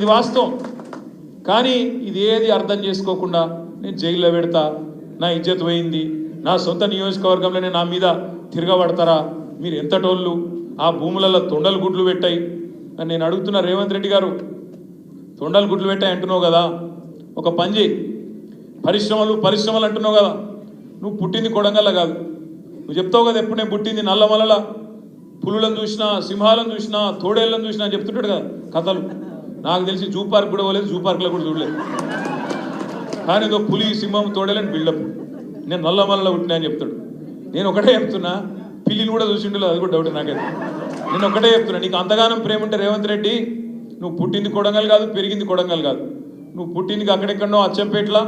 ఇది వాస్తవం. కానీ ఇది ఏది అర్థం చేసుకోకుండా నేను జైల్లో పెడతా, నా ఇజ్జత్ పోయింది, నా సొంత నియోజకవర్గంలోనే నా మీద తిరగబడతారా, మీరు ఎంతటోళ్ళు, ఆ భూములలో తొండలు గుడ్లు పెట్టాయి అని నేను అడుగుతున్నా. రేవంత్ రెడ్డి గారు, తొండలు గుడ్లు పెట్టాయి అంటున్నావు కదా, ఒక పని చేయి. పరిశ్రమలు అంటున్నావు కదా, నువ్వు పుట్టింది కొడంగల్ల కాదు. నువ్వు చెప్తావు కదా ఎప్పుడు నేను పుట్టింది నల్లమలల, పులులను చూసినా, సింహాలను చూసినా, తోడేళ్ళను చూసినా అని చెప్తుంటాడు కదా కథలు. నాకు తెలిసి జూ పార్క్ కూడా పోలేదు, జూ పార్క్లో కూడా చూడలేదు. కానీ ఏదో పులి, సింహం, తోడేళ్ళని బిల్డప్, నేను నల్లమలలో పుట్టినా అని చెప్తాడు. నేను ఒకటే చెప్తున్నా, పిల్లిని కూడా చూసిండలేదు, అది కూడా డౌట్ నాకైతే. నేను ఒకటే చెప్తున్నా, నీకు అంతగానం ప్రేమ ఉంటే రేవంత్ రెడ్డి, నువ్వు పుట్టింది కొడంగల్ కాదు, పెరిగింది కొడంగల్ కాదు, నువ్వు పుట్టింది అక్కడెక్కడో అచ్చంపేటలో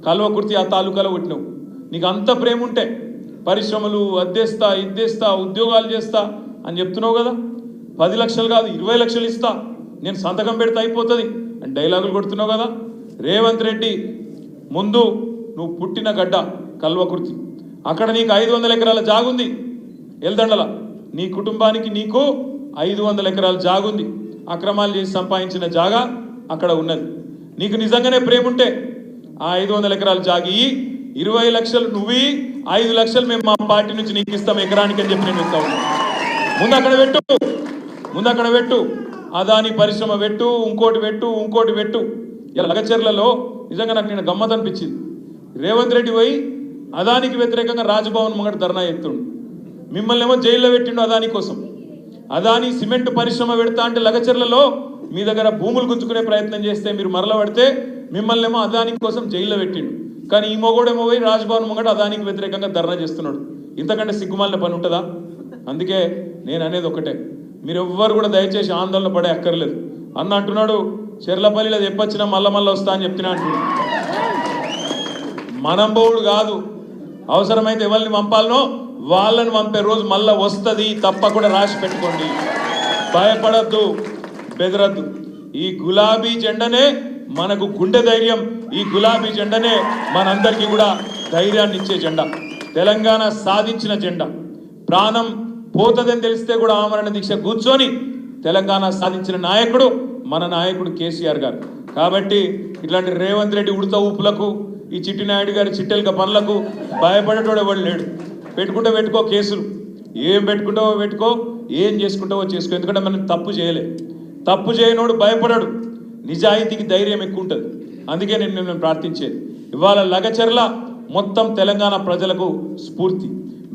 కల్వకుర్తి ఆ తాలూకాలో పుట్టినావు. నీకు అంత ప్రేమ ఉంటే పరిశ్రమలు అద్దేస్తా, ఇద్దేస్తా, ఉద్యోగాలు చేస్తా అని చెప్తున్నావు కదా. 10 లక్షలు కాదు 20 లక్షలు ఇస్తా, నేను సంతకం పెడితే అయిపోతుంది అని డైలాగులు కొడుతున్నావు కదా. రేవంత్ రెడ్డి, ముందు నువ్వు పుట్టిన గడ్డ కల్వకుర్తి, అక్కడ నీకు 500 ఎకరాల జాగుంది. ఎల్దండల నీ కుటుంబానికి నీకు 500 ఎకరాల జాగుంది. అక్రమాలు చేసి సంపాదించిన జాగా అక్కడ ఉన్నది. నీకు నిజంగానే ప్రేమ ఉంటే ఆ 500 ఎకరాల జాగి 20 లక్షలు నువ్వు, 5 లక్షలు మేము మా పార్టీ నుంచి నీకు ఇస్తాం ఎకరానికి అని చెప్పి నేను చెప్తా ఉన్నా. ముందు అక్కడ పెట్టు, అదాని పరిశ్రమ పెట్టు, ఇంకోటి పెట్టు. ఇలా లగచర్లలో నిజంగా నాకు నేను గమ్మత్ అనిపించింది. రేవంత్ రెడ్డి పోయి అదానికి వ్యతిరేకంగా రాజ్భవన్ ముంగట ధర్నా ఎత్తుండు. మిమ్మల్ని ఏమో జైల్లో పెట్టిండు అదాని కోసం. అదాని సిమెంట్ పరిశ్రమ పెడతా అంటే లగచర్లలో మీ దగ్గర భూములు గుంజుకునే ప్రయత్నం చేస్తే మీరు మరల పడితే మిమ్మల్ని ఏమో అదాని కోసం జైల్లో పెట్టిండు. కానీ ఈ మొగోడేమో పోయి రాజ్భవన్ ముంగట అదానికి వ్యతిరేకంగా ధర్నా చేస్తున్నాడు. ఇంతకంటే సిగ్గుమాలిన పని ఉంటుందా? అందుకే నేను అనేది ఒకటే, మీరు ఎవ్వరు కూడా దయచేసి ఆందోళన పడే అక్కర్లేదు. అన్న అంటున్నాడు చెర్లపల్లిలో చెప్పొచ్చినా మళ్ళా వస్తా అని చెప్తున్నా అంటున్నాడు. మనం బోడు కాదు, అవసరమైతే ఎవరిని పంపాలనో వాళ్ళని పంపే రోజు మళ్ళా వస్తుంది, తప్పకుండా రాసి పెట్టుకోండి. భయపడద్దు, బెదరద్దు. ఈ గులాబీ జెండనే మనకు గుండె ధైర్యం, ఈ గులాబీ జెండనే మనందరికీ కూడా ధైర్యాన్ని ఇచ్చే జెండా, తెలంగాణ సాధించిన జెండా. ప్రాణం పోతుందని తెలిస్తే కూడా ఆమరణ దీక్ష కూర్చొని తెలంగాణ సాధించిన నాయకుడు మన నాయకుడు కేసీఆర్ గారు. కాబట్టి ఇట్లాంటి రేవంత్ రెడ్డి ఉడత ఊపులకు, ఈ చిట్టినాయుడు గారి చిట్టెలక పనులకు భయపడేటోడు ఎవడు లేడు. పెట్టుకో కేసులు, ఏం పెట్టుకుంటావో పెట్టుకో, ఏం చేసుకుంటావో చేసుకో. ఎందుకంటే మనం తప్పు చేయలే. తప్పు చేయనోడు భయపడాడు, నిజాయితీకి ధైర్యం ఎక్కువ ఉంటుంది. అందుకే నేను ప్రార్థించేది, ఇవాళ లగచర్ల మొత్తం తెలంగాణ ప్రజలకు స్ఫూర్తి.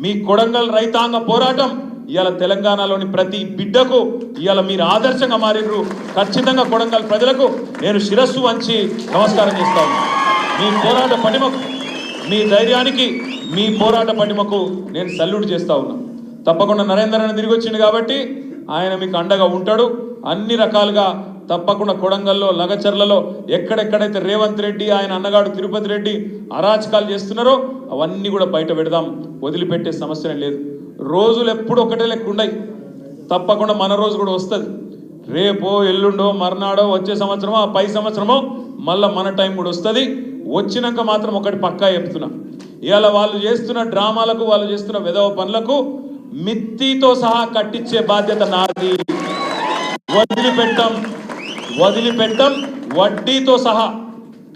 మీ కొడంగల్ రైతాంగ పోరాటం ఇవాళ తెలంగాణలోని ప్రతి బిడ్డకు ఇవాళ మీరు ఆదర్శంగా మారిర్రు. ఖచ్చితంగా కొడంగల్ ప్రజలకు నేను శిరస్సు వంచి నమస్కారం చేస్తాను. మీ పోరాట పటిమకు, మీ ధైర్యానికి, మీ పోరాట పటిమకు నేను సల్యూట్ చేస్తా ఉన్నా. తప్పకుండా నరేందర్ అని తిరిగి వచ్చింది కాబట్టి ఆయన మీకు అండగా ఉంటాడు. అన్ని రకాలుగా తప్పకుండా కొడంగల్లో, లగచర్లలో ఎక్కడెక్కడైతే రేవంత్ రెడ్డి, ఆయన అన్నగాడు తిరుపతి రెడ్డి అరాచకాలు చేస్తున్నారో అవన్నీ కూడా బయట పెడదాం, వదిలిపెట్టే సమస్యనే లేదు. రోజులు ఎప్పుడు ఒకటే లెక్క ఉండయి, తప్పకుండా మన రోజు కూడా వస్తుంది. రేపో ఎల్లుండో మర్నాడో వచ్చే సంవత్సరమో పై సంవత్సరమో మళ్ళీ మన టైం కూడా వస్తుంది. వచ్చినాక మాత్రం ఒకటి పక్కా చెప్తున్నా, ఇవాళ వాళ్ళు చేస్తున్న డ్రామాలకు, వాళ్ళు చేస్తున్న విధవ పనులకు మిత్తితో సహా కట్టించే బాధ్యత నాది. వదిలిపెట్టం, వడ్డీతో సహా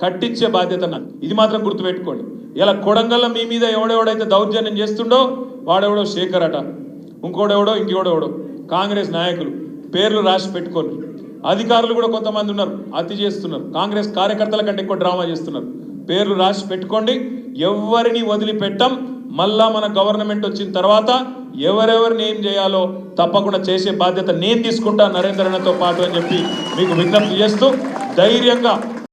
కట్టించే బాధ్యత నాది. ఇది మాత్రం గుర్తుపెట్టుకోండి. ఇలా కొడంగల్ల మీ మీద ఎవడెవడైతే దౌర్జన్యం చేస్తుండో వాడెవడో శేఖర్ అట, ఇంకోడెవడో కాంగ్రెస్ నాయకులు పేర్లు రాసి పెట్టుకోండి. అధికారులు కూడా కొంతమంది ఉన్నారు, అతి చేస్తున్నారు. కాంగ్రెస్ కార్యకర్తల కంటే ఎక్కువ డ్రామా చేస్తున్నారు. పేర్లు రాసి పెట్టుకోండి. ఎవరిని వదిలిపెట్టం. మళ్ళా మన గవర్నమెంట్ వచ్చిన తర్వాత ఎవరెవరిని ఏం చేయాలో తప్పకుండా చేసే బాధ్యత నేను తీసుకుంటా నరేంద్ర అన్నతో పాటు అని చెప్పి మీకు విజ్ఞప్తి చేస్తూ ధైర్యంగా